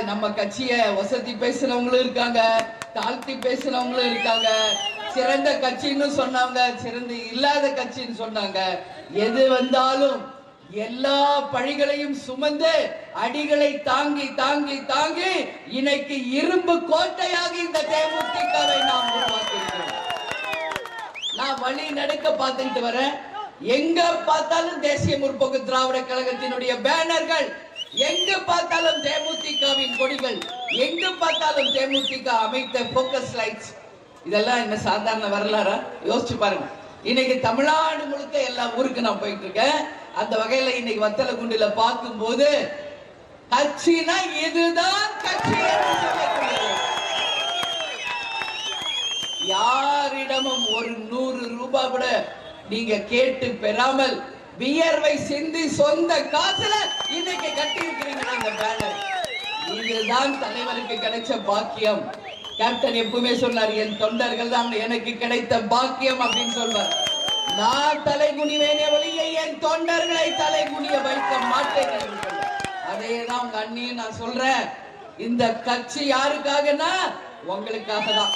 நம்ம கட்சிய வசதி பேசுறவங்களும் இருக்காங்க, தாழ்த்தி பேசுறவங்களும் இருக்காங்க, சிறந்த கட்சின்னு சொன்னாங்க, சிறந்த இல்லாத கட்சின்னு சொன்னாங்க. எது வந்தாலும் எல்லா பழிகளையும் சுமந்து அடிகளை தாங்கி தாங்கி தாங்கி இன்னைக்கு இரும்பு கோட்டையாக இந்த தேமுதிகவை நாம் உருவாக்கியிருக்கிறோம். நான் வழி நடுக்க பார்த்துக்கிட்டு வரேன். எங்க பார்த்தாலும் தேசிய முற்போக்கு திராவிட கழகத்தினுடைய பேனர்கள், எங்க பார்த்தாலும் தேமுதிகவின் கொடிகள், எங்க பார்த்தாலும் தேமுதிக அமைத்த போக்கஸ் லைட்ஸ். இதெல்லாம் என்ன சாதாரண வரலாறா? யோசிச்சு பாருங்க. இன்னைக்கு தமிழ்நாடு முழுக்க எல்லா ஊருக்கு நான் போயிட்டு இருக்கேன். அந்த வகையில இன்னைக்கு வத்தலகுண்டுல பார்க்கும் போது கட்சினா இதுதான் கட்சி என்று சொல்லக்கூடியது. யாரிடமும் ஒரு 100 ரூபாய் கூட நீங்க கேட்டு பெறாமல் வியர்வை சிந்தி சொந்த காசுல இன்னைக்கு கட்டி இருக்கிறீங்களா இந்த பேனர்? இதுதான் தலைவருக்கு கிடைச்ச பாக்கியம். கேப்டன் எப்பவுமே சொன்னார், என் தொண்டர்கள் தான் எனக்கு கிடைத்த பாக்கியம் அப்படின்னு சொல்வார். நான் தலை குனிவேனே ஒழிய என் தொண்டர்களை தலை குனிய வைக்க மாட்டேன் என்று சொல்வார். அதேதான் உங்க அண்ணியும் நான் சொல்றேன். இந்த கட்சி யாருக்காகனா உங்களுக்காக தான்.